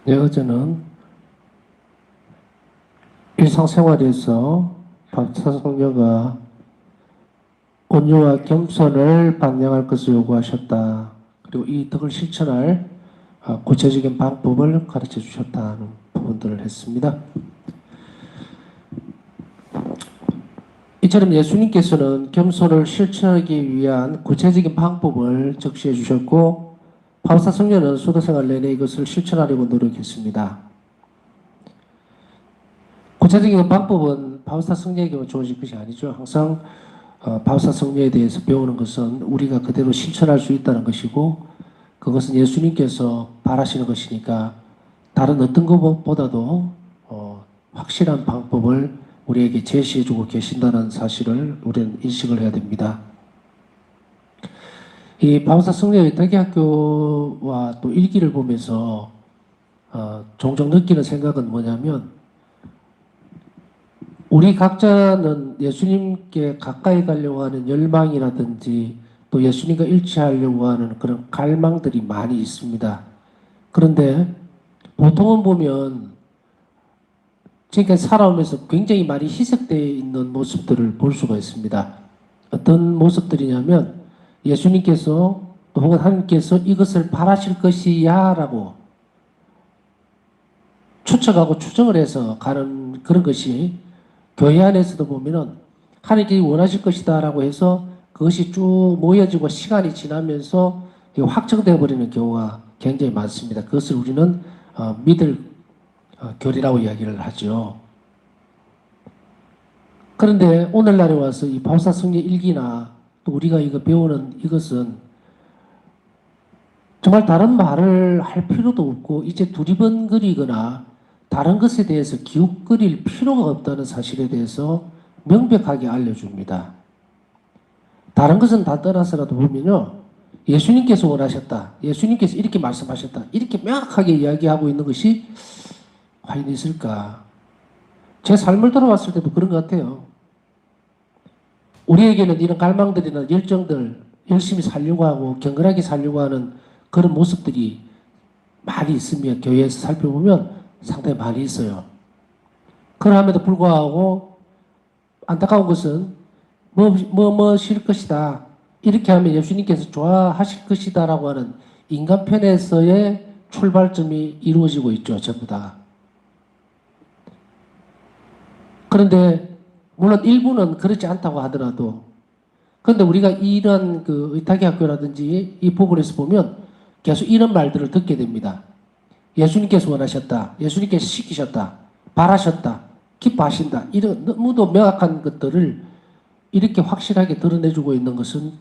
네, 어제는 일상생활에서 박사성녀가 온유와 겸손을 방향할 것을 요구하셨다. 그리고 이 덕을 실천할 구체적인 방법을 가르쳐 주셨다는 부분들을 했습니다. 이처럼 예수님께서는 겸손을 실천하기 위한 구체적인 방법을 적시해 주셨고, 바울사성녀는 수도생활 내내 이것을 실천하려고 노력했습니다. 구체적인 방법은 바울사 성녀에게만 주어진 것이 아니죠. 항상 바울사 성녀에 대해서 배우는 것은 우리가 그대로 실천할 수 있다는 것이고, 그것은 예수님께서 바라시는 것이니까 다른 어떤 것보다도 확실한 방법을 우리에게 제시해주고 계신다는 사실을 우리는 인식을 해야 됩니다. 이 바울사 성녀의 대개학교와 또 일기를 보면서 종종 느끼는 생각은 뭐냐면, 우리 각자는 예수님께 가까이 가려고 하는 열망이라든지 또 예수님과 일치하려고 하는 그런 갈망들이 많이 있습니다. 그런데 보통은 보면 지금까지 살아오면서 굉장히 많이 희석되어 있는 모습들을 볼 수가 있습니다. 어떤 모습들이냐면 예수님께서 또 혹은 하나님께서 이것을 바라실 것이야 라고 추측하고 추정을 해서 가는 그런 것이 교회 안에서도 보면은 하나님께서 원하실 것이다 라고 해서 그것이 쭉 모여지고 시간이 지나면서 확정되어 버리는 경우가 굉장히 많습니다. 그것을 우리는 믿을 교리라고 이야기를 하죠. 그런데 오늘날에 와서 이 바울사성녀 일기나 또 우리가 이거 배우는 이것은 정말 다른 말을 할 필요도 없고 이제 두리번거리거나 다른 것에 대해서 기웃거릴 필요가 없다는 사실에 대해서 명백하게 알려줍니다. 다른 것은 다 떠나서라도 보면요. 예수님께서 원하셨다. 예수님께서 이렇게 말씀하셨다. 이렇게 명확하게 이야기하고 있는 것이 과연 있을까? 제 삶을 돌아왔을 때도 그런 것 같아요. 우리에게는 이런 갈망들이나 열정들, 열심히 살려고 하고 경건하게 살려고 하는 그런 모습들이 많이 있으며 교회에서 살펴보면 상당히 많이 있어요. 그럼에도 불구하고 안타까운 것은 쉴 것이다. 이렇게 하면 예수님께서 좋아하실 것이다 라고 하는 인간 편에서의 출발점이 이루어지고 있죠. 전부 다. 그런데 물론 일부는 그렇지 않다고 하더라도 그런데 우리가 이런 그 의탁의 학교라든지 이 부분에서 보면 계속 이런 말들을 듣게 됩니다. 예수님께서 원하셨다. 예수님께서 시키셨다. 바라셨다. 기뻐하신다. 이런 너무도 명확한 것들을 이렇게 확실하게 드러내주고 있는 것은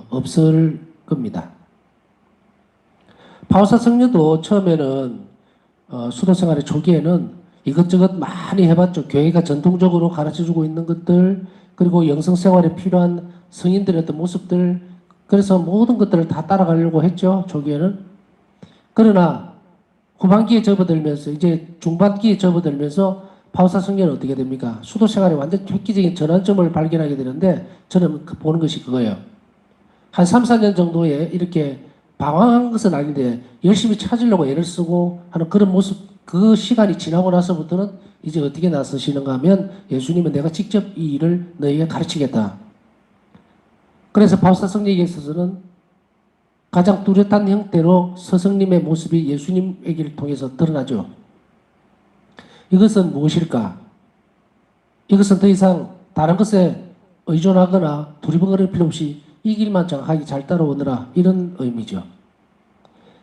없을 겁니다. 바울사 성녀도 처음에는 수도생활의 초기에는 이것저것 많이 해봤죠. 교회가 전통적으로 가르쳐주고 있는 것들, 그리고 영성생활에 필요한 성인들의 어떤 모습들, 그래서 모든 것들을 다 따라가려고 했죠. 초기에는. 그러나 후반기에 접어들면서 이제 중반기에 접어들면서 바울사 성녀는 어떻게 됩니까? 수도생활에 완전 획기적인 전환점을 발견하게 되는데 저는 보는 것이 그거예요. 한 3, 4년 정도에 이렇게 방황한 것은 아닌데 열심히 찾으려고 애를 쓰고 하는 그런 모습, 그 시간이 지나고 나서부터는 이제 어떻게 나서시는가 하면 예수님은 내가 직접 이 일을 너희에게 가르치겠다. 그래서 바울사 성령에게 있어서는 가장 뚜렷한 형태로 스승님의 모습이 예수님에게를 통해서 드러나죠. 이것은 무엇일까? 이것은 더 이상 다른 것에 의존하거나 두리번거릴 필요 없이 이 길만 정확하게 잘 따라오느라 이런 의미죠.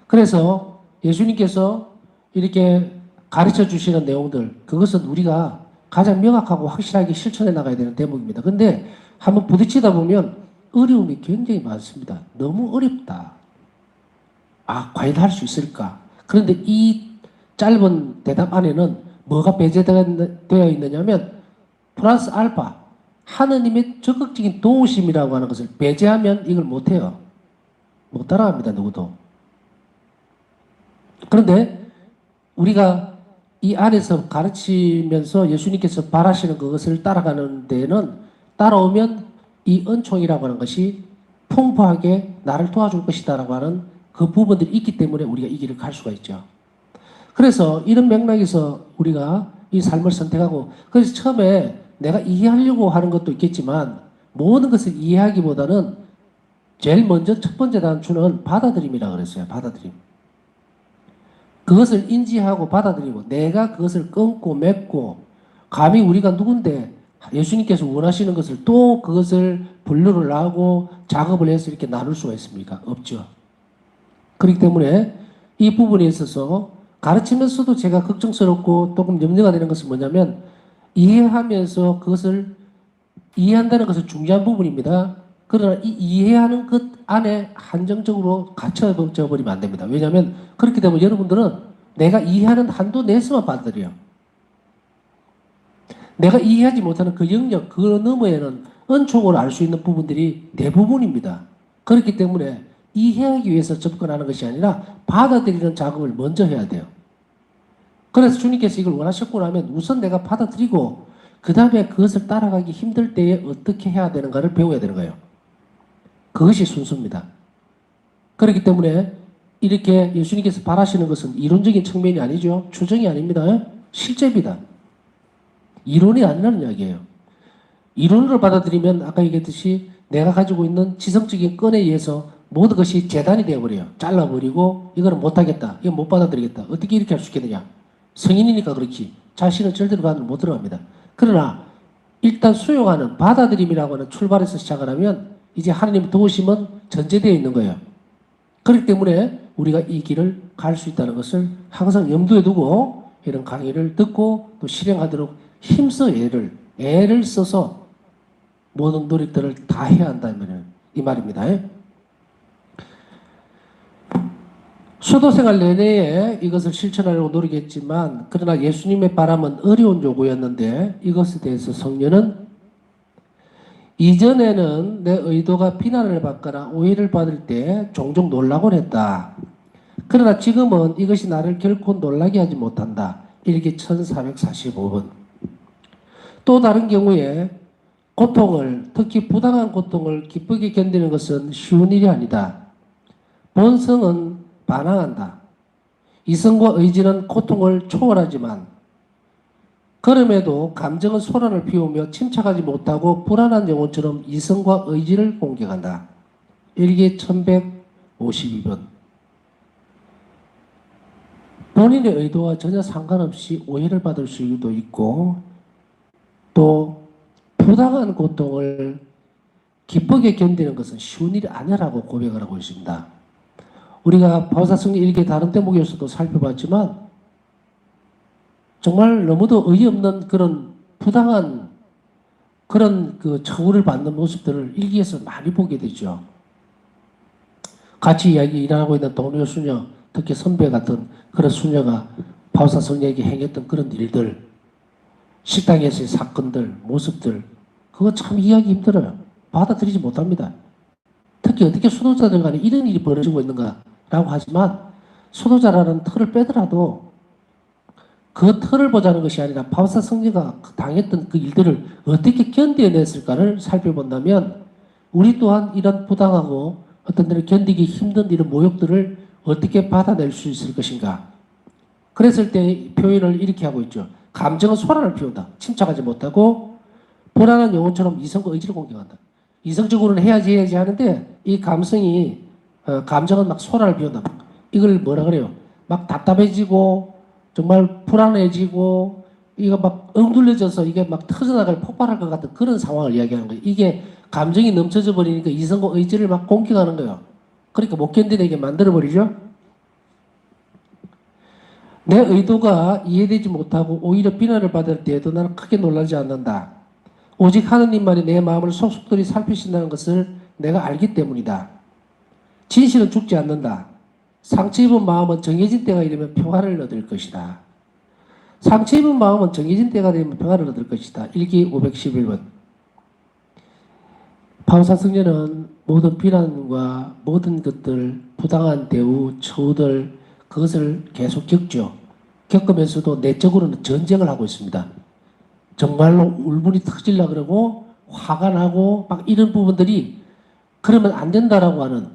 그래서 예수님께서 이렇게 가르쳐 주시는 내용들, 그것은 우리가 가장 명확하고 확실하게 실천해 나가야 되는 대목입니다. 근데 한번 부딪히다 보면 어려움이 굉장히 많습니다. 너무 어렵다. 과연 할 수 있을까? 그런데 이 짧은 대답 안에는 뭐가 배제되어 있느냐면 플러스 알파, 하느님의 적극적인 도우심이라고 하는 것을 배제하면 이걸 못해요. 못 따라갑니다, 누구도. 그런데 우리가 이 안에서 가르치면서 예수님께서 바라시는 그것을 따라가는 데는 따라오면 이 은총이라고 하는 것이 풍부하게 나를 도와줄 것이다라고 하는 그 부분들이 있기 때문에 우리가 이 길을 갈 수가 있죠. 그래서 이런 맥락에서 우리가 이 삶을 선택하고, 그래서 처음에 내가 이해하려고 하는 것도 있겠지만 모든 것을 이해하기보다는 제일 먼저 첫 번째 단추는 받아들임이라고 그랬어요. 받아들임. 그것을 인지하고 받아들이고 내가 그것을 끊고 맺고, 감히 우리가 누군데 예수님께서 원하시는 것을 또 그것을 분류를 하고 작업을 해서 이렇게 나눌 수가 있습니까? 없죠. 그렇기 때문에 이 부분에 있어서 가르치면서도 제가 걱정스럽고 조금 염려가 되는 것은 뭐냐면, 이해하면서 그것을 이해한다는 것은 중요한 부분입니다. 그러나 이 이해하는 것 안에 한정적으로 갇혀져 버리면 안 됩니다. 왜냐하면 그렇게 되면 여러분들은 내가 이해하는 한도 내에서만 받아들여요. 내가 이해하지 못하는 그 영역, 그 너머에는 은총으로 알 수 있는 부분들이 대부분입니다. 그렇기 때문에 이해하기 위해서 접근하는 것이 아니라 받아들이는 작업을 먼저 해야 돼요. 그래서 주님께서 이걸 원하셨고 나면 우선 내가 받아들이고 그 다음에 그것을 따라가기 힘들 때에 어떻게 해야 되는가를 배워야 되는 거예요. 그것이 순서입니다. 그렇기 때문에 이렇게 예수님께서 바라시는 것은 이론적인 측면이 아니죠. 추정이 아닙니다. 실제입니다. 이론이 아니라는 이야기예요. 이론으로 받아들이면 아까 얘기했듯이 내가 가지고 있는 지성적인 건에 의해서 모든 것이 재단이 되어버려요. 잘라버리고 이거는 못하겠다. 이거 못 받아들이겠다. 어떻게 이렇게 할 수 있겠느냐. 성인이니까 그렇지. 자신은 절대로 받으면 못 들어갑니다. 그러나 일단 수용하는 받아들임이라고 하는 출발에서 시작을 하면 이제 하나님 도우심은 전제되어 있는 거예요. 그렇기 때문에 우리가 이 길을 갈 수 있다는 것을 항상 염두에 두고 이런 강의를 듣고 또 실행하도록 힘써 애를 써서 모든 노력들을 다 해야 한다면 이 말입니다. 수도생활 내내에 이것을 실천하려고 노력했지만 그러나 예수님의 바람은 어려운 요구였는데 이것에 대해서 성령은 이전에는 내 의도가 비난을 받거나 오해를 받을 때 종종 놀라곤 했다. 그러나 지금은 이것이 나를 결코 놀라게 하지 못한다. 일기 1445번. 또 다른 경우에 고통을, 특히 부당한 고통을 기쁘게 견디는 것은 쉬운 일이 아니다. 본성은 반항한다. 이성과 의지는 고통을 초월하지만 그럼에도 감정은 소란을 피우며 침착하지 못하고 불안한 영혼처럼 이성과 의지를 공격한다. 일기 1152번. 본인의 의도와 전혀 상관없이 오해를 받을 수도 있고 또 부당한 고통을 기쁘게 견디는 것은 쉬운 일이 아니라고 고백을 하고 있습니다. 우리가 바울사성경 일기 다른 대목에서도 살펴봤지만 정말 너무도 어이없는 그런 부당한 그런 그 처우를 받는 모습들을 일기에서 많이 보게 되죠. 같이 일하고 있는 동료 수녀, 특히 선배 같은 그런 수녀가 바울사성경에게 행했던 그런 일들, 식당에서의 사건들, 모습들, 그거 참 이해하기 힘들어요. 받아들이지 못합니다. 특히 어떻게 수도자들 간에 이런 일이 벌어지고 있는가라고 하지만 수도자라는 틀을 빼더라도 그 틀을 보자는 것이 아니라 바울사 성녀가 당했던 그 일들을 어떻게 견뎌냈을까를 살펴본다면 우리 또한 이런 부당하고 어떤 데를 견디기 힘든 이런 모욕들을 어떻게 받아낼 수 있을 것인가. 그랬을 때 표현을 이렇게 하고 있죠. 감정은 소란을 피운다. 침착하지 못하고 불안한 영혼처럼 이성과 의지를 공격한다. 이성적으로는 해야지 하는데 이 감성이 감정은 막 소란을 피운다. 이걸 뭐라 그래요? 막 답답해지고 정말 불안해지고 이거 막 엉둘려져서 이게 막 터져나갈 폭발할 것 같은 그런 상황을 이야기하는 거예요. 이게 감정이 넘쳐져 버리니까 이성과 의지를 막 공격하는 거예요. 그러니까 못 견디게 만들어버리죠. 내 의도가 이해되지 못하고 오히려 비난을 받을 때에도 나는 크게 놀라지 않는다. 오직 하느님만이 내 마음을 속속들이 살피신다는 것을 내가 알기 때문이다. 진실은 죽지 않는다. 상처 입은 마음은 정해진 때가 이르면 평화를 얻을 것이다. 상처 입은 마음은 정해진 때가 되면 평화를 얻을 것이다. 일기 511번. 바울사 성녀는 모든 비난과 모든 것들, 부당한 대우, 처우들 그것을 계속 겪죠. 겪으면서도 내적으로는 전쟁을 하고 있습니다. 정말로 울분이 터질라 그러고 화가 나고 막 이런 부분들이 그러면 안 된다라고 하는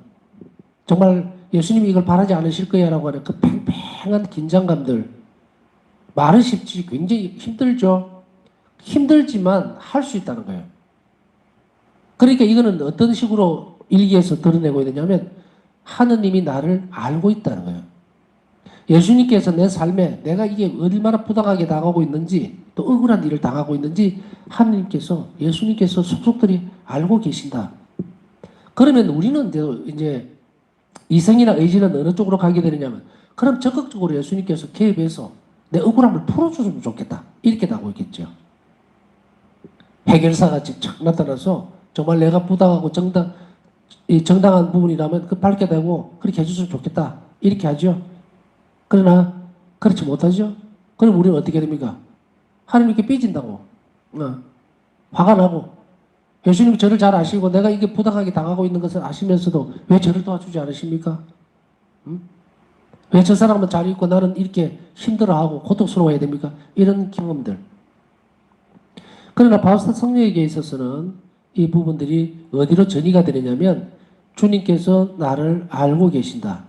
정말 예수님이 이걸 바라지 않으실 거야라고 하는 그 팽팽한 긴장감들, 말은 쉽지 굉장히 힘들죠. 힘들지만 할 수 있다는 거예요. 그러니까 이거는 어떤 식으로 일기에서 드러내고 있느냐면 하느님이 나를 알고 있다는 거예요. 예수님께서 내 삶에 내가 이게 얼마나 부당하게 당하고 있는지 또 억울한 일을 당하고 있는지 하느님께서 예수님께서 속속들이 알고 계신다. 그러면 우리는 이제 이성이나 의지는 어느 쪽으로 가게 되느냐면 그럼 적극적으로 예수님께서 개입해서 내 억울함을 풀어주시면 좋겠다. 이렇게 나오고 있겠죠. 해결사같이 착 나타나서 정말 내가 부당하고 정당한 부분이라면 그 밝게 되고 그렇게 해줬으면 좋겠다. 이렇게 하죠. 그러나 그렇지 못하죠. 그럼 우리는 어떻게 됩니까? 하나님께 삐진다고. 화가 나고 예수님 저를 잘 아시고 내가 이게 부당하게 당하고 있는 것을 아시면서도 왜 저를 도와주지 않으십니까? 왜 저 사람은 잘 있고 나는 이렇게 힘들어하고 고통스러워해야 됩니까? 이런 경험들. 그러나 바울사 성령에게 있어서는 이 부분들이 어디로 전이가 되느냐면 주님께서 나를 알고 계신다.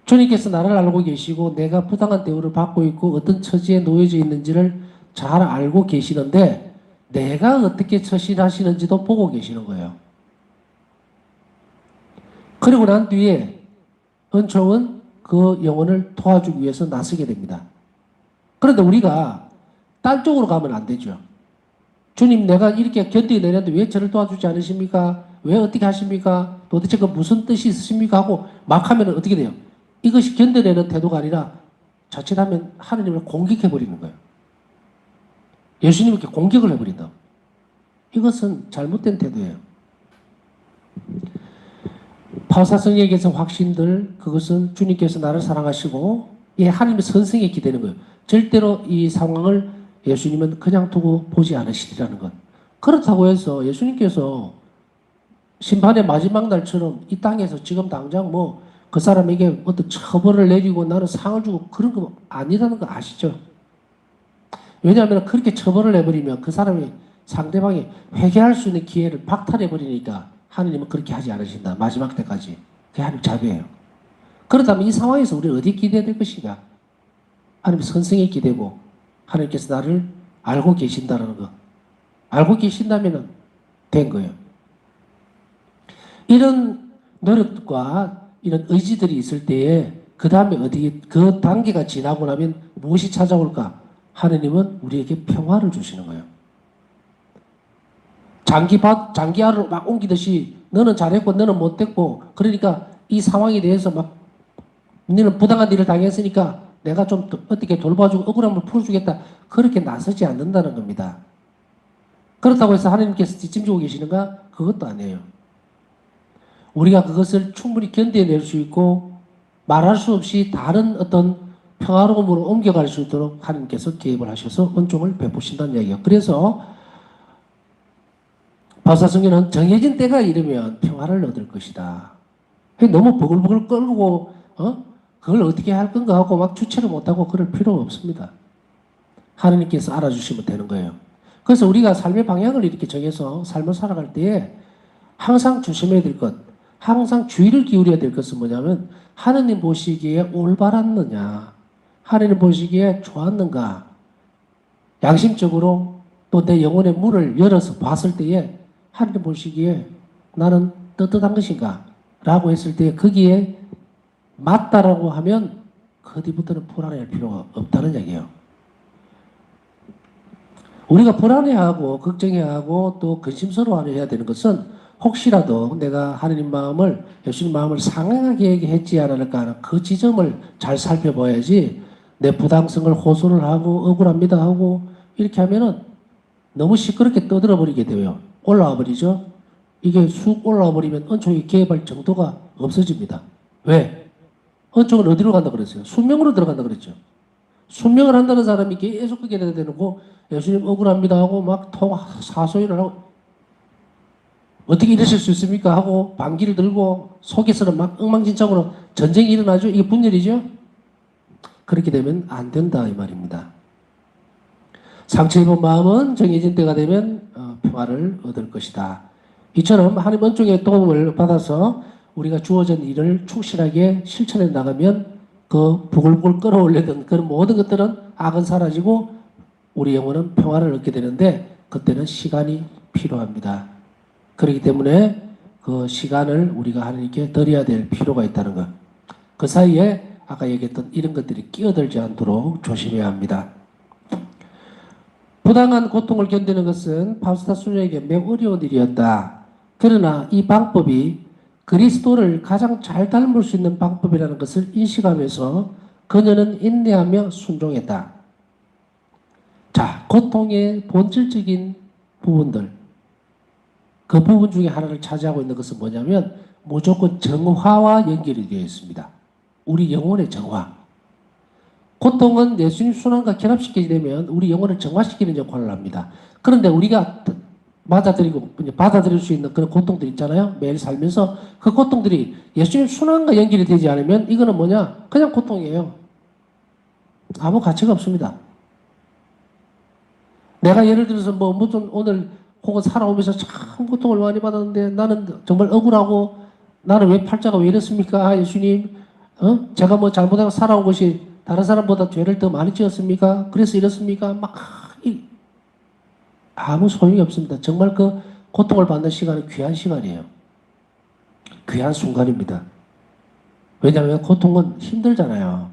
주님께서 나를 알고 계시고 내가 부당한 대우를 받고 있고 어떤 처지에 놓여져 있는지를 잘 알고 계시는데 내가 어떻게 처신하시는지도 보고 계시는 거예요. 그리고 난 뒤에 은총은 그 영혼을 도와주기 위해서 나서게 됩니다. 그런데 우리가 딴 쪽으로 가면 안 되죠. 주님 내가 이렇게 견뎌내는데 왜 저를 도와주지 않으십니까? 왜 어떻게 하십니까? 도대체 그 무슨 뜻이 있으십니까? 하고 막 하면 어떻게 돼요? 이것이 견뎌내는 태도가 아니라 자칫하면 하느님을 공격해버리는 거예요. 예수님께 공격을 해버린다. 이것은 잘못된 태도예요. 바울사성에게서 확신들 그것은 주님께서 나를 사랑하시고 하나님의 선생에 기대는 거예요. 절대로 이 상황을 예수님은 그냥 두고 보지 않으시리라는 것. 그렇다고 해서 예수님께서 심판의 마지막 날처럼 이 땅에서 지금 당장 그 사람에게 어떤 처벌을 내리고 나는 상을 주고 그런 거 아니라는 거 아시죠? 왜냐하면 그렇게 처벌을 내버리면 그 사람이 상대방이 회개할 수 있는 기회를 박탈해버리니까 하느님은 그렇게 하지 않으신다. 마지막 때까지. 그게 하나님 자비예요. 그렇다면 이 상황에서 우리는 어디에 기대야 될 것인가? 하나님 선생에 기대고 하나님께서 나를 알고 계신다는 거. 알고 계신다면 된 거예요. 이런 노력과 이런 의지들이 있을 때에 그 다음에 그 단계가 지나고 나면 무엇이 찾아올까? 하느님은 우리에게 평화를 주시는 거예요. 장기화를 막 옮기듯이 너는 잘했고 너는 못했고 그러니까 이 상황에 대해서 막 너는 부당한 일을 당했으니까 내가 좀 어떻게 돌봐주고 억울함을 풀어주겠다. 그렇게 나서지 않는다는 겁니다. 그렇다고 해서 하나님께서 뒷짐지고 계시는가? 그것도 아니에요. 우리가 그것을 충분히 견뎌낼 수 있고 말할 수 없이 다른 어떤 평화로움으로 옮겨갈 수 있도록 하나님께서 개입을 하셔서 은총을 베푸신다는 이야기예요. 그래서 바울사성경은 정해진 때가 이르면 평화를 얻을 것이다. 너무 버글버글 끌고 그걸 어떻게 할 건가 하고 막 주체를 못하고 그럴 필요가 없습니다. 하나님께서 알아주시면 되는 거예요. 그래서 우리가 삶의 방향을 이렇게 정해서 삶을 살아갈 때에 항상 조심해야 될 것, 항상 주의를 기울여야 될 것은 뭐냐면 하느님 보시기에 올바랐느냐, 하느님 보시기에 좋았는가, 양심적으로 또 내 영혼의 문을 열어서 봤을 때에 하느님 보시기에 나는 떳떳한 것인가 라고 했을 때 거기에 맞다라고 하면 그 뒤부터는 불안해할 필요가 없다는 얘기예요. 우리가 불안해하고 걱정해하고 또 근심스러워해야 되는 것은 혹시라도 내가 하느님 마음을 예수님 마음을 상하게 했지 않을까 하는 그 지점을 잘 살펴봐야지 내 부당성을 호소를 하고 억울합니다 하고 이렇게 하면은 너무 시끄럽게 떠들어 버리게 돼요. 올라와 버리죠. 이게 쑥 올라와 버리면 은총이 개입할 정도가 없어집니다. 왜? 은총은 어디로 간다 그랬어요? 순명으로 들어간다 그랬죠. 순명을 한다는 사람이 계속 그게 되고 예수님 억울합니다 하고 막 사소연을 하고 어떻게 이러실 수 있습니까? 하고 반기를 들고 속에서는 막 엉망진창으로 전쟁이 일어나죠. 이게 분열이죠. 그렇게 되면 안 된다 이 말입니다. 상처 입은 마음은 정해진 때가 되면 평화를 얻을 것이다. 이처럼 하나님 은총의 도움을 받아서 우리가 주어진 일을 충실하게 실천해 나가면 그 부글부글 끌어올리던 그런 모든 것들은 악은 사라지고 우리 영혼은 평화를 얻게 되는데 그때는 시간이 필요합니다. 그렇기 때문에 그 시간을 우리가 하나님께 드려야 될 필요가 있다는 것. 그 사이에 아까 얘기했던 이런 것들이 끼어들지 않도록 조심해야 합니다. 부당한 고통을 견디는 것은 파우스타 수녀에게 매우 어려운 일이었다. 그러나 이 방법이 그리스도를 가장 잘 닮을 수 있는 방법이라는 것을 인식하면서 그녀는 인내하며 순종했다. 자, 고통의 본질적인 부분들, 그 부분 중에 하나를 차지하고 있는 것은 뭐냐면 무조건 정화와 연결이 되어 있습니다. 우리 영혼의 정화. 고통은 예수님 순환과 결합시키게 되면 우리 영혼을 정화시키는 역할을 합니다. 그런데 우리가 받아들일 수 있는 그런 고통들 있잖아요. 매일 살면서 그 고통들이 예수님 순환과 연결이 되지 않으면 이거는 뭐냐? 그냥 고통이에요. 아무 가치가 없습니다. 내가 예를 들어서 무슨 오늘 혹은 살아오면서 참 고통을 많이 받았는데 나는 정말 억울하고 나는 왜 팔자가 왜 이렇습니까? 아, 예수님, 제가 뭐 잘못하고 살아온 것이 다른 사람보다 죄를 더 많이 지었습니까? 그래서 이렇습니까? 아무 소용이 없습니다. 정말 그 고통을 받는 시간은 귀한 시간이에요. 귀한 순간입니다. 왜냐하면 고통은 힘들잖아요.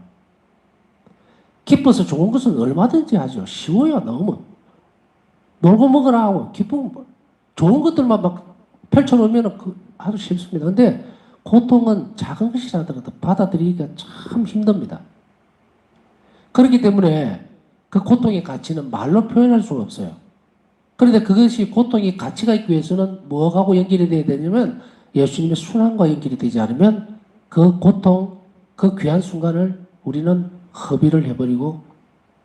기뻐서 좋은 것은 얼마든지 하죠. 쉬워요, 너무. 놀고 먹으라 하고 기쁨, 좋은 것들만 막 펼쳐놓으면 아주 쉽습니다. 근데 고통은 작은 것이라도 받아들이기가 참 힘듭니다. 그렇기 때문에 그 고통의 가치는 말로 표현할 수가 없어요. 그런데 그것이 고통의 가치가 있기 위해서는 뭐하고 연결이 되어야 되냐면 예수님의 순환과 연결이 되지 않으면 그 고통, 그 귀한 순간을 우리는 허비를 해버리고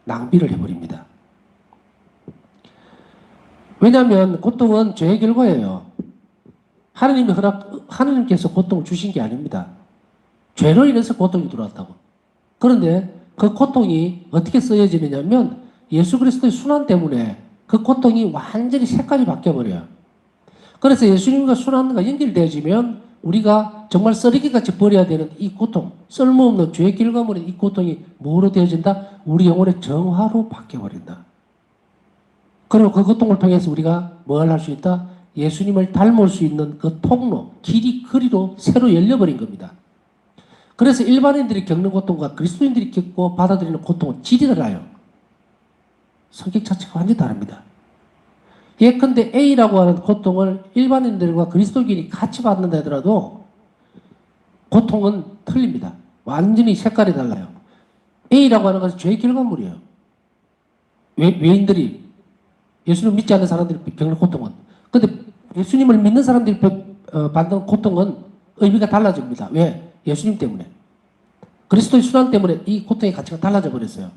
낭비를 해버립니다. 왜냐하면 고통은 죄의 결과예요. 하나님께서 고통을 주신 게 아닙니다. 죄로 인해서 고통이 들어왔다고. 그런데 그 고통이 어떻게 쓰여지느냐면 예수 그리스도의 순환 때문에 그 고통이 완전히 색깔이 바뀌어버려요. 그래서 예수님과 순환과 연결되어지면 우리가 정말 쓰레기같이 버려야 되는 이 고통, 쓸모없는 죄의 결과물인 이 고통이 뭐로 되어진다? 우리 영혼의 정화로 바뀌어버린다. 그리고 그 고통을 통해서 우리가 뭘 할 수 있다? 예수님을 닮을 수 있는 그 통로, 길이, 거리로 새로 열려버린 겁니다. 그래서 일반인들이 겪는 고통과 그리스도인들이 겪고 받아들이는 고통은 질이 달라요. 성격 자체가 완전히 다릅니다. 예컨대 A라고 하는 고통을 일반인들과 그리스도인이 같이 받는다 하더라도 고통은 틀립니다. 완전히 색깔이 달라요. A라고 하는 것은 죄의 결과물이에요. 외인들이 예수님 믿지 않는 사람들이 겪는 고통은. 근데 예수님을 믿는 사람들이 받는 고통은 의미가 달라집니다. 왜? 예수님 때문에. 그리스도의 순환 때문에 이 고통의 가치가 달라져 버렸어요.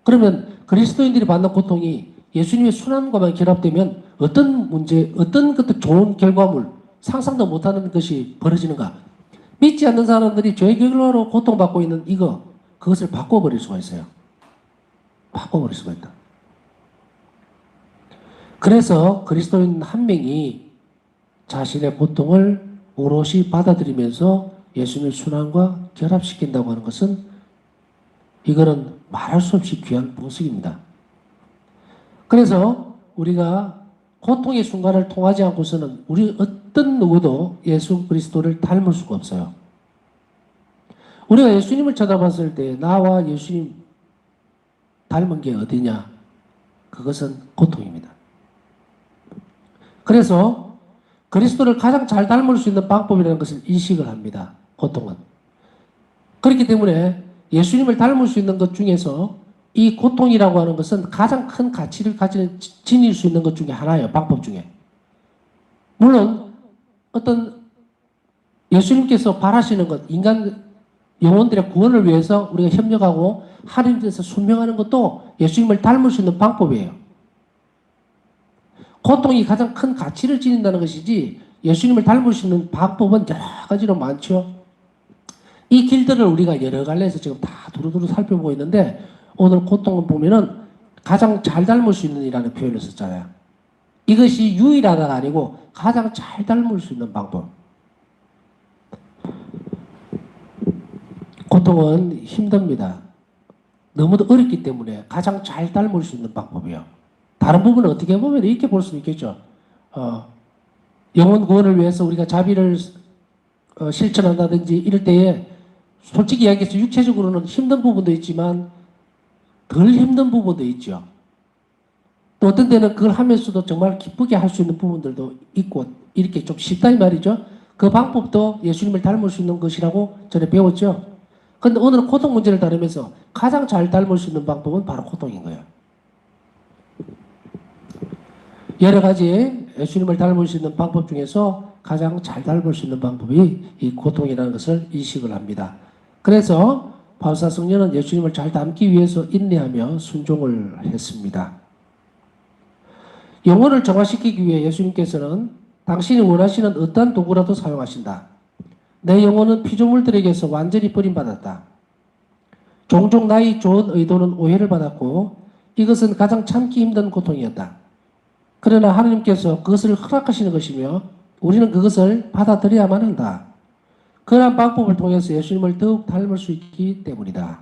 그러면 그리스도인들이 받는 고통이 예수님의 순환과만 결합되면 어떤 문제, 어떤 것도 좋은 결과물, 상상도 못하는 것이 벌어지는가? 믿지 않는 사람들이 죄의 결과로 고통받고 있는 그것을 바꿔버릴 수가 있어요. 바꿔버릴 수가 있다. 그래서 그리스도인 한 명이 자신의 고통을 오롯이 받아들이면서 예수님의 순환과 결합시킨다고 하는 것은 이거는 말할 수 없이 귀한 본식입니다. 그래서 우리가 고통의 순간을 통하지 않고서는 우리 어떤 누구도 예수 그리스도를 닮을 수가 없어요. 우리가 예수님을 쳐다봤을 때 나와 예수님 닮은 게 어디냐? 그것은 고통입니다. 그래서 그리스도를 가장 잘 닮을 수 있는 방법이라는 것을 인식을 합니다. 고통은. 그렇기 때문에 예수님을 닮을 수 있는 것 중에서 이 고통이라고 하는 것은 가장 큰 가치를 지닐 수 있는 것 중에 하나예요. 방법 중에. 물론 어떤 예수님께서 바라시는 것, 인간 영혼들의 구원을 위해서 우리가 협력하고 하나님께서 순명하는 것도 예수님을 닮을 수 있는 방법이에요. 고통이 가장 큰 가치를 지닌다는 것이지 예수님을 닮을 수 있는 방법은 여러 가지로 많죠. 이 길들을 우리가 여러 갈래에서 지금 다 두루두루 살펴보고 있는데 오늘 고통을 보면은 가장 잘 닮을 수 있는 이라는 표현을 썼잖아요. 이것이 유일하다가 아니고 가장 잘 닮을 수 있는 방법. 고통은 힘듭니다. 너무도 어렵기 때문에 가장 잘 닮을 수 있는 방법이에요. 다른 부분은 어떻게 보면 이렇게 볼 수 있겠죠. 영혼 구원을 위해서 우리가 자비를 실천한다든지 이럴 때에 솔직히 이야기해서 육체적으로는 힘든 부분도 있지만 덜 힘든 부분도 있죠. 또 어떤 때는 그걸 하면서도 정말 기쁘게 할 수 있는 부분들도 있고 이렇게 좀 쉽다 이 말이죠. 그 방법도 예수님을 닮을 수 있는 것이라고 전에 배웠죠. 근데 오늘은 고통 문제를 다루면서 가장 잘 닮을 수 있는 방법은 바로 고통인 거예요. 여러 가지 예수님을 닮을 수 있는 방법 중에서 가장 잘 닮을 수 있는 방법이 이 고통이라는 것을 인식을 합니다. 그래서 바울사 성령은 예수님을 잘 닮기 위해서 인내하며 순종을 했습니다. 영혼을 정화시키기 위해 예수님께서는 당신이 원하시는 어떠한 도구라도 사용하신다. 내 영혼은 피조물들에게서 완전히 버림받았다. 종종 나의 좋은 의도는 오해를 받았고 이것은 가장 참기 힘든 고통이었다. 그러나 하나님께서 그것을 허락하시는 것이며 우리는 그것을 받아들여야만 한다. 그러한 방법을 통해서 예수님을 더욱 닮을 수 있기 때문이다.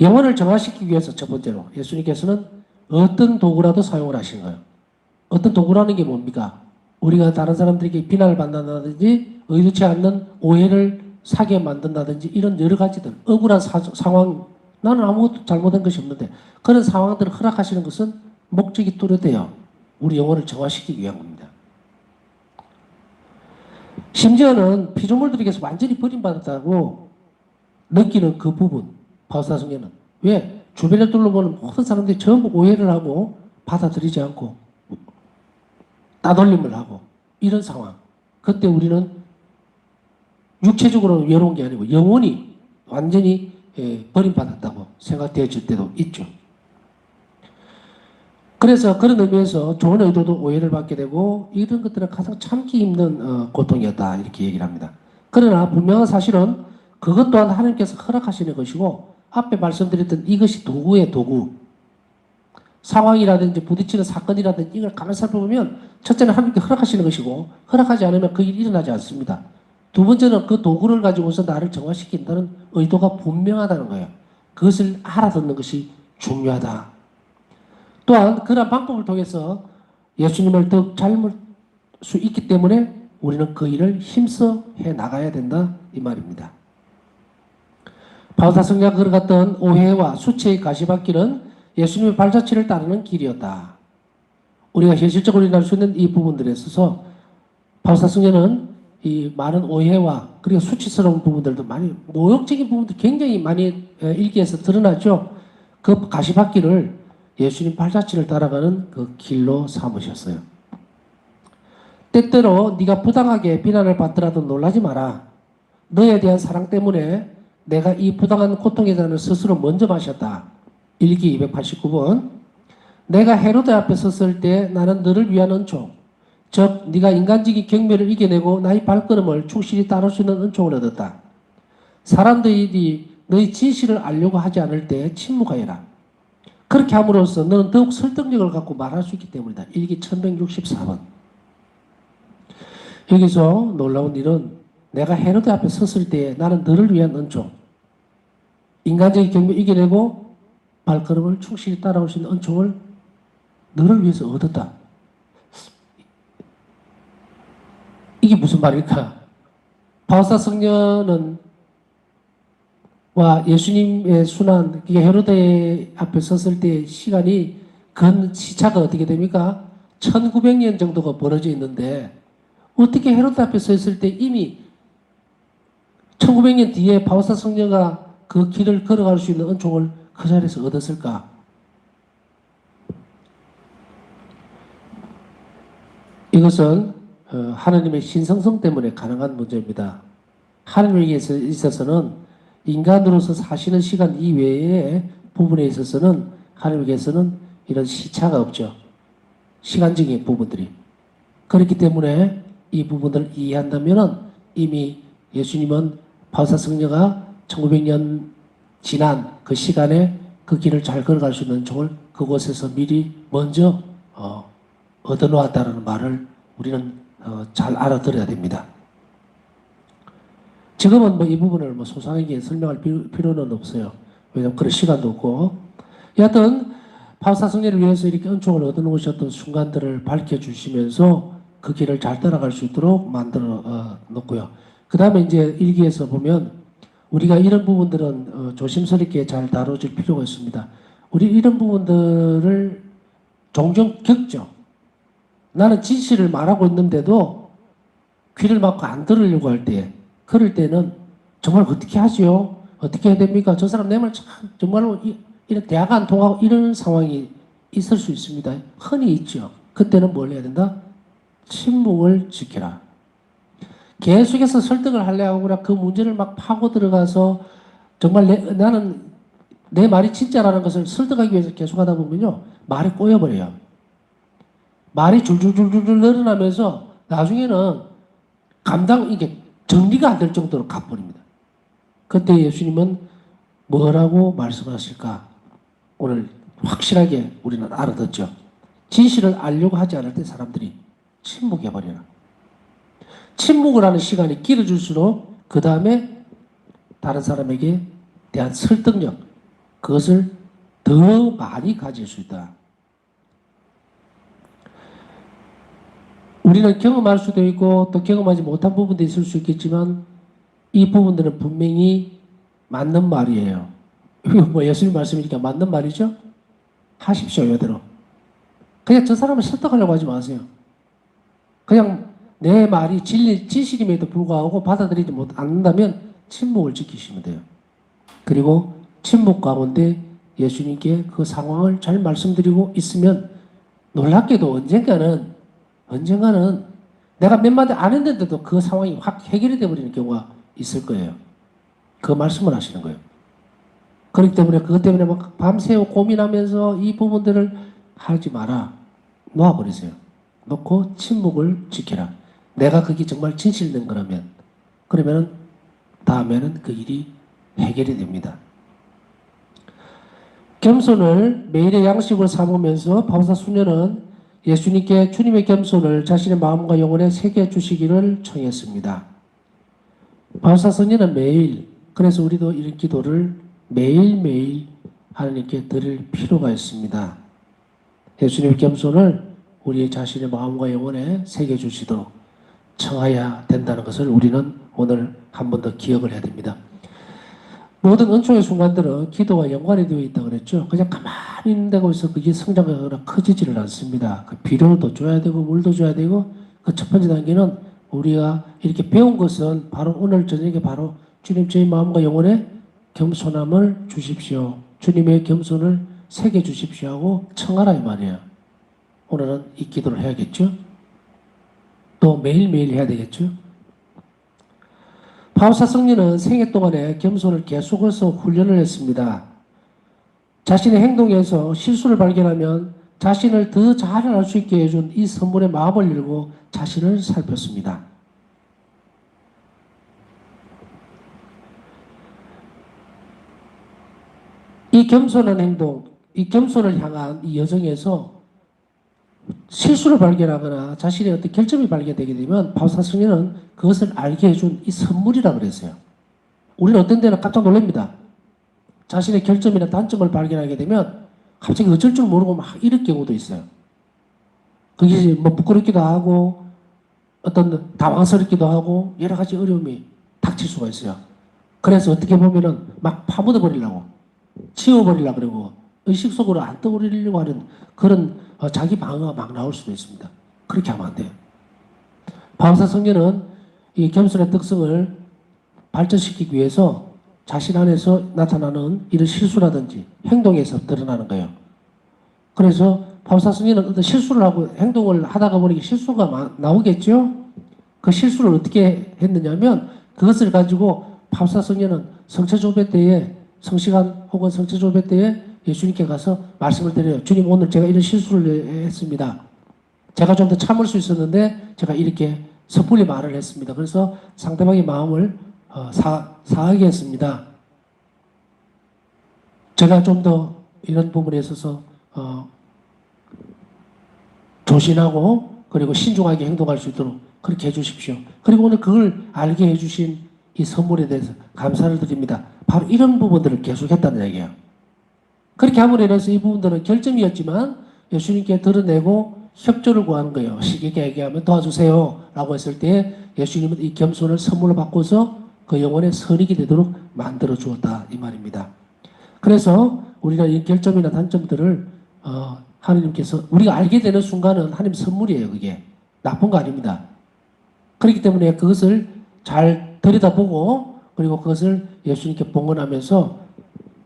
영혼을 정화시키기 위해서 첫 번째로 예수님께서는 어떤 도구라도 사용을 하신 거예요. 어떤 도구라는 게 뭡니까? 우리가 다른 사람들에게 비난을 받는다든지 의도치 않는 오해를 사게 만든다든지 이런 여러 가지들 억울한 상황 나는 아무것도 잘못한 것이 없는데 그런 상황들을 허락하시는 것은 목적이 뚜렷해요. 우리 영혼을 정화시키기 위한 겁니다. 심지어는 피조물들에게서 완전히 버림받았다고 느끼는 그 부분 바울사 성경은 왜? 주변에 둘러보는 모든 사람들이 전부 오해를 하고 받아들이지 않고 따돌림을 하고 이런 상황 그때 우리는 육체적으로는 외로운 게 아니고 영혼이 완전히 버림받았다고 생각되어질 때도 있죠. 그래서 그런 의미에서 좋은 의도도 오해를 받게 되고 이런 것들은 가장 참기 힘든 고통이었다 이렇게 얘기를 합니다. 그러나 분명한 사실은 그것 또한 하나님께서 허락하시는 것이고 앞에 말씀드렸던 이것이 도구의 도구 상황이라든지 부딪히는 사건이라든지 이걸 가만히 살펴보면 첫째는 하나님께 허락하시는 것이고 허락하지 않으면 그 일이 일어나지 않습니다. 두 번째는 그 도구를 가지고서 나를 정화시킨다는 의도가 분명하다는 거예요. 그것을 알아듣는 것이 중요하다. 또한 그런 방법을 통해서 예수님을 더욱 닮을 수 있기 때문에 우리는 그 일을 힘써 해 나가야 된다 이 말입니다. 바울사 성자가 걸어갔던 오해와 수치의 가시밭길은 예수님의 발자취를 따르는 길이었다. 우리가 현실적으로 일어날 수 있는 이 부분들에 있어서 바울사 성자는 이 많은 오해와 그리고 수치스러운 부분들도 많이 모욕적인 부분도 굉장히 많이 일기에서 드러나죠. 그 가시밭길을 예수님 발자취를 따라가는 그 길로 삼으셨어요. 때때로 네가 부당하게 비난을 받더라도 놀라지 마라. 너에 대한 사랑 때문에 내가 이 부당한 고통의 잔을 스스로 먼저 마셨다. 일기 289번. 내가 헤로데 앞에 섰을 때 나는 너를 위한 은총, 즉 네가 인간적인 경멸을 이겨내고 나의 발걸음을 충실히 따를 수 있는 은총을 얻었다. 사람들이 너의 진실을 알려고 하지 않을 때 침묵하여라. 그렇게 함으로써 너는 더욱 설득력을 갖고 말할 수 있기 때문이다. 일기 1164번. 여기서 놀라운 일은 내가 헤로데 앞에 섰을 때 나는 너를 위한 은총, 인간적인 경멸을 이겨내고 발걸음을 충실히 따라올 수 있는 은총을 너를 위해서 얻었다. 이게 무슨 말일까? 바울사 성녀는 와 예수님의 순환, 헤로데 앞에 섰을 때 시간이 근 시차가 어떻게 됩니까? 1900년 정도가 벌어져 있는데 어떻게 헤로데 앞에 서 있을 때 이미 1900년 뒤에 바울사 성녀가 그 길을 걸어갈 수 있는 은총을 그 자리에서 얻었을까? 이것은 하나님의 신성성 때문에 가능한 문제입니다. 하나님에게 있어서는 인간으로서 사시는 시간 이외의 부분에 있어서는 하나님께서는 이런 시차가 없죠. 시간적인 부분들이. 그렇기 때문에 이 부분을 이해한다면 이미 예수님은 바울사 성녀가 1900년 지난 그 시간에 그 길을 잘 걸어갈 수 있는 종을 그곳에서 미리 먼저 얻어놓았다는 말을 우리는 잘 알아들어야 됩니다. 지금은 뭐 이 부분을 뭐 소상하게 설명할 필요는 없어요. 왜냐면 그럴 시간도 없고. 여하튼 파우사 승리를 위해서 이렇게 은총을 얻어놓으셨던 순간들을 밝혀주시면서 그 길을 잘 따라갈 수 있도록 만들어 놓고요. 그 다음에 이제 일기에서 보면 우리가 이런 부분들은 조심스럽게 잘 다뤄질 필요가 있습니다. 우리 이런 부분들을 종종 겪죠. 나는 진실을 말하고 있는데도 귀를 막고 안 들으려고 할 때, 그럴 때는 정말 어떻게 하지요? 어떻게 해야 됩니까? 저 사람 내 말 참 정말로 이런 대화가 안 통하고 이런 상황이 있을 수 있습니다. 흔히 있죠. 그때는 뭘 해야 된다? 침묵을 지켜라. 계속해서 설득을 하려고 그래 그 문제를 막 파고 들어가서 정말 나는 내 말이 진짜라는 것을 설득하기 위해서 계속 하다 보면요. 말이 꼬여버려요. 말이 줄줄줄줄 늘어나면서 나중에는 이게 정리가 안 될 정도로 가버립니다. 그때 예수님은 뭐라고 말씀하실까? 오늘 확실하게 우리는 알아듣죠. 진실을 알려고 하지 않을 때 사람들이 침묵해버려요. 침묵을 하는 시간이 길어질수록 그 다음에 다른 사람에게 대한 설득력, 그것을 더 많이 가질 수 있다. 우리는 경험할 수도 있고 또 경험하지 못한 부분도 있을 수 있겠지만 이 부분들은 분명히 맞는 말이에요. 뭐 예수님 말씀이니까 맞는 말이죠? 하십시오, 이대로. 그냥 저 사람을 설득하려고 하지 마세요. 그냥 내 말이 진실임에도 불구하고 받아들이지 않는다면 침묵을 지키시면 돼요. 그리고 침묵 가운데 예수님께 그 상황을 잘 말씀드리고 있으면 놀랍게도 언젠가는 내가 몇 마디 안 했는데도 그 상황이 확 해결이 되어버리는 경우가 있을 거예요. 그 말씀을 하시는 거예요. 그렇기 때문에 그것 때문에 막 밤새워 고민하면서 이 부분들을 하지 마라. 놓아버리세요. 놓고 침묵을 지켜라. 내가 그게 정말 진실된 거라면 그러면 다음에는 그 일이 해결이 됩니다. 겸손을 매일의 양식으로 삼으면서 바울사 수녀는 예수님께 주님의 겸손을 자신의 마음과 영혼에 새겨 주시기를 청했습니다. 바울사 선녀는 매일, 그래서 우리도 이런 기도를 매일매일 하나님께 드릴 필요가 있습니다. 예수님의 겸손을 우리 자신의 마음과 영혼에 새겨 주시도록 청해야 된다는 것을 우리는 오늘 한 번 더 기억을 해야 됩니다. 모든 은총의 순간들은 기도와 연관이 되어 있다고 그랬죠. 그냥 가만히 있는 데가 있어 그게 성장하거나 커지지를 않습니다. 그 비료도 줘야 되고 물도 줘야 되고 그 첫 번째 단계는 우리가 이렇게 배운 것은 바로 오늘 저녁에 바로 주님 저희 마음과 영혼에 겸손함을 주십시오. 주님의 겸손을 새겨 주십시오 하고 청하라 이 말이에요. 오늘은 이 기도를 해야겠죠. 또 매일매일 해야 되겠죠. 바울사 성녀는 생애 동안에 겸손을 계속해서 훈련을 했습니다. 자신의 행동에서 실수를 발견하면 자신을 더 잘 알 수 있게 해준 이 선물의 마음을 열고 자신을 살폈습니다. 이 겸손한 행동, 이 겸손을 향한 이 여정에서 실수를 발견하거나 자신의 어떤 결점이 발견되게 되면 바울사 성녀는 그것을 알게 해준 이 선물이라고 그랬어요. 우리는 어떤 때는 깜짝 놀랍니다. 자신의 결점이나 단점을 발견하게 되면 갑자기 어쩔 줄 모르고 막 이럴 경우도 있어요. 그게 뭐 부끄럽기도 하고 어떤 당황스럽기도 하고 여러 가지 어려움이 닥칠 수가 있어요. 그래서 어떻게 보면은 막 파묻어 버리려고 지워버리려고 그러고 의식 속으로 안 떠오르려고 하는 그런 자기 방어가 막 나올 수도 있습니다. 그렇게 하면 안 돼요. 바울사 성녀는 이 겸손의 특성을 발전시키기 위해서 자신 안에서 나타나는 이런 실수라든지 행동에서 드러나는 거예요. 그래서 바울사 성녀는 어떤 실수를 하고 행동을 하다가 보니 실수가 나오겠죠? 그 실수를 어떻게 했느냐면 그것을 가지고 바울사 성녀는 성체조배 때에 성시간 혹은 성체조배 때에 예수님께 가서 말씀을 드려요. 주님 오늘 제가 이런 실수를 했습니다. 제가 좀 더 참을 수 있었는데 제가 이렇게 섣불리 말을 했습니다. 그래서 상대방의 마음을 상하게 했습니다. 제가 좀 더 이런 부분에 있어서 조신하고 그리고 신중하게 행동할 수 있도록 그렇게 해주십시오. 그리고 오늘 그걸 알게 해주신 이 선물에 대해서 감사를 드립니다. 바로 이런 부분들을 계속했다는 얘기예요. 그렇게 함으로 인해서 이 부분들은 결점이었지만 예수님께 드러내고 협조를 구하는 거예요. 시기게 얘기하면 도와주세요 라고 했을 때 예수님은 이 겸손을 선물로 바꿔서 그 영혼의 선익이 되도록 만들어 주었다 이 말입니다. 그래서 우리가 이 결점이나 단점들을 하나님께서 우리가 알게 되는 순간은 하나님 선물이에요. 그게 나쁜 거 아닙니다. 그렇기 때문에 그것을 잘 들여다보고 그리고 그것을 예수님께 봉헌하면서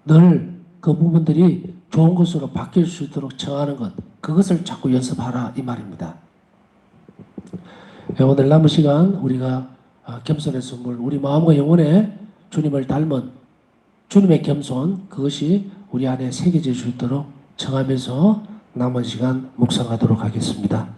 늘 그 부분들이 좋은 것으로 바뀔 수 있도록 정하는 것, 그것을 자꾸 연습하라 이 말입니다. 오늘 남은 시간 우리가 겸손의 선물, 우리 마음과 영혼에 주님을 닮은 주님의 겸손, 그것이 우리 안에 새겨질 수 있도록 정하면서 남은 시간 묵상하도록 하겠습니다.